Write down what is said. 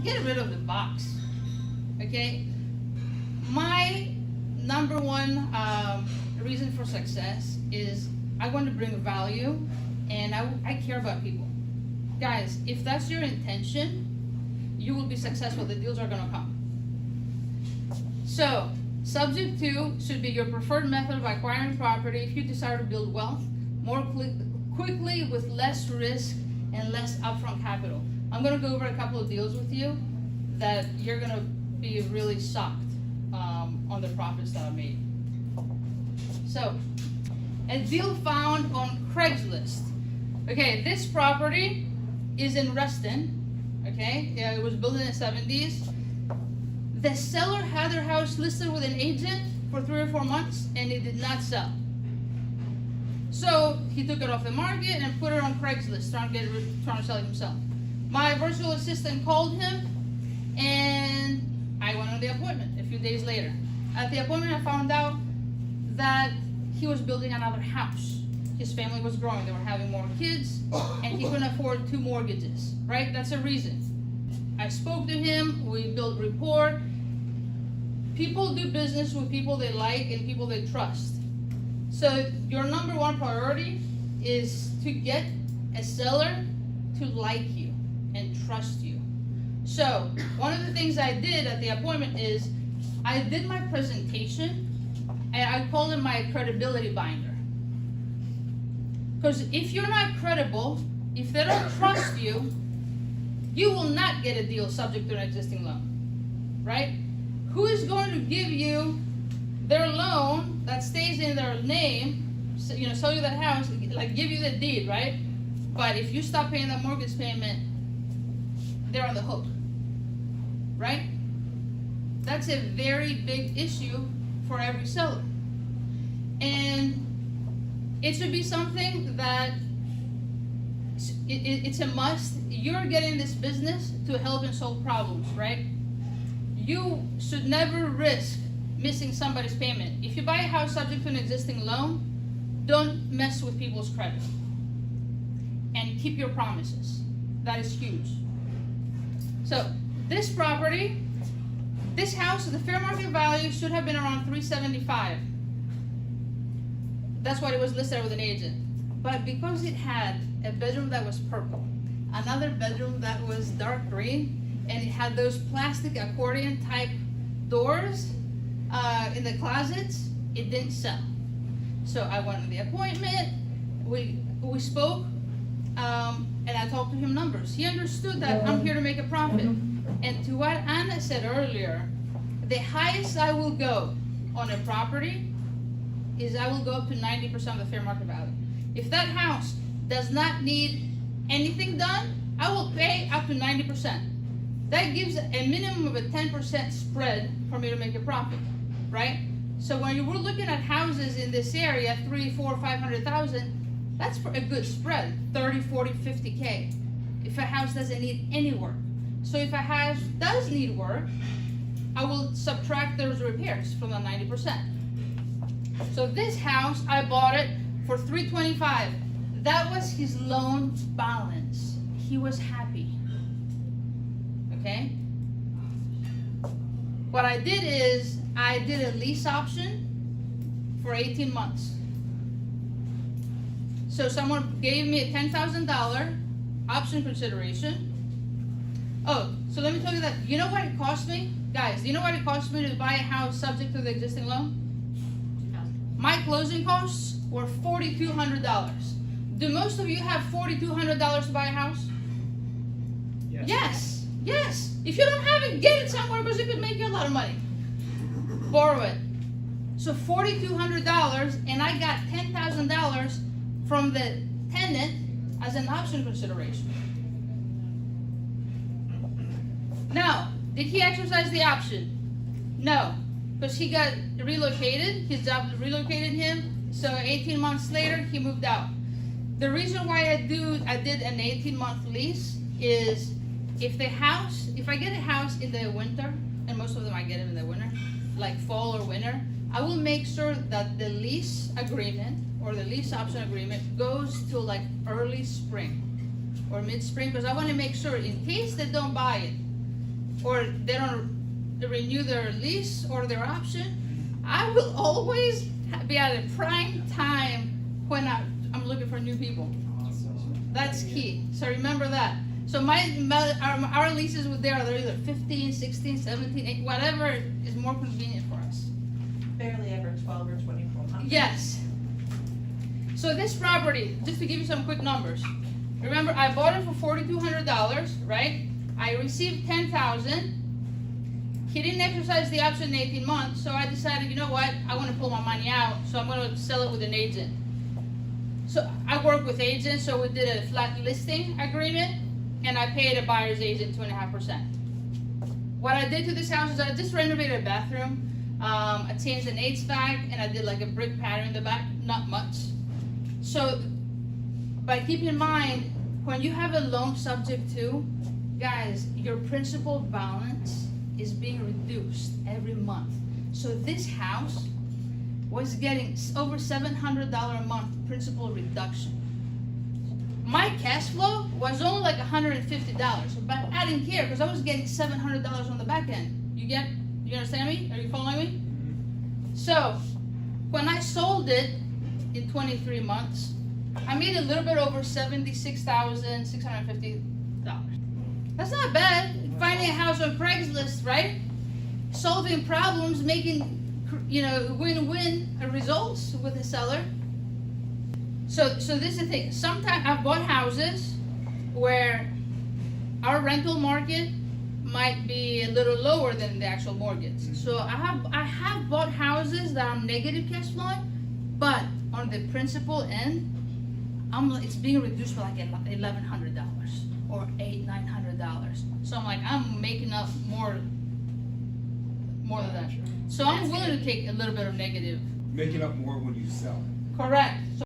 get rid of the box, okay? My number one reason for success is I want to bring value, and I care about people. Guys, if that's your intention, you will be successful. The deals are gonna come. So, subject to should be your preferred method of acquiring property if you desire to build wealth more quickly with less risk and less upfront capital. I'm gonna go over a couple of deals with you that you're gonna be really shocked on the profits that I made. So, a deal found on Craigslist. Okay, this property is in Reston. Okay, yeah, it was built in the 70s. The seller had their house listed with an agent for 3 or 4 months, and it did not sell. So he took it off the market and put it on Craigslist, trying to sell it himself. My virtual assistant called him, and I went on the appointment a few days later. At the appointment, I found out that he was building another house. His family was growing, they were having more kids, and he couldn't afford 2 mortgages, right? That's a reason. I spoke to him, we built rapport. People do business with people they like and people they trust. So your number one priority is to get a seller to like you and trust you. So one of the things I did at the appointment is I did my presentation, and I call it my credibility binder. Because if you're not credible, if they don't trust you, you will not get a deal subject to an existing loan, right? Who is going to give you their loan that stays in their name, sell you that house, like give you the deed, right? But if you stop paying that mortgage payment, they're on the hook, right? That's a very big issue for every seller. And it should be something that it's a must. You're getting this business to help and solve problems, right? You should never risk missing somebody's payment. If you buy a house subject to an existing loan, don't mess with people's credit. And keep your promises. That is huge. So, this property, this house, the fair market value should have been around $375. That's what it was listed with an agent. But because it had a bedroom that was purple, another bedroom that was dark green, and it had those plastic accordion type doors in the closets, it didn't sell. So I went on the appointment, we spoke, and I talked to him numbers. He understood that I'm here to make a profit. And to what Anna said earlier, the highest I will go on a property is I will go up to 90% of the fair market value. If that house does not need anything done, I will pay up to 90%. That gives a minimum of a 10% spread for me to make a profit, right? So when you were looking at houses in this area, 3, 4, 500,000, that's for a good spread, 30, 40, 50K. If a house doesn't need any work. So if a house does need work, I will subtract those repairs from the 90%. So this house, I bought it for $325. That was his loan balance. He was happy. Okay? What I did is, I did a lease option for 18 months. So someone gave me a $10,000 option consideration. Oh, so let me tell you that, you know what it cost me? Guys, you know what it cost me to buy a house subject to the existing loan? My closing costs were $4,200. Do most of you have $4,200 to buy a house? Yes. Yes. If you don't have it, get it somewhere because it could make you a lot of money. Borrow it. So $4,200, and I got $10,000 from the tenant as an option consideration. Now, did he exercise the option? No. Because he got relocated, his job relocated him, so 18 months later, he moved out. The reason why I did an 18-month lease is if I get a house in the winter, and most of them I get them in the winter, like fall or winter, I will make sure that the lease agreement or the lease option agreement goes to like early spring or mid-spring, because I want to make sure in case they don't buy it, or they don't renew their lease or their option, I will always be at a prime time when I'm looking for new people. That's key. So remember that. So our leases with there, they're either 15, 16, 17, 8, whatever is more convenient for us. Barely ever 12 or 24 months. Yes. So this property, just to give you some quick numbers. Remember, I bought it for $4,200, right? I received $10,000. He didn't exercise the option in 18 months, so I decided, you know what? I want to pull my money out, so I'm going to sell it with an agent. So I work with agents, so we did a flat listing agreement, and I paid a buyer's agent 2.5%. What I did to this house is I just renovated a bathroom. I changed an HVAC, and I did like a brick pattern in the back, not much. So, but keep in mind, when you have a loan subject to, guys, your principal balance is being reduced every month. So this house was getting over $700 a month principal reduction. My cash flow was only like $150, but I didn't care because I was getting $700 on the back end. You understand me? Are you following me? So when I sold it in 23 months, I made a little bit over $76,650. That's not bad. Finding a house on Craigslist, right? Solving problems, making, win-win results with the seller. So this is the thing. Sometimes I've bought houses where our rental market might be a little lower than the actual mortgage. So I have bought houses that I'm negative cash flowing, but on the principal end, it's being reduced for like $1,100 or $800-900. So I'm like, I'm making up more than that. So I'm willing to take a little bit of negative. Making up more when you sell it. Correct. So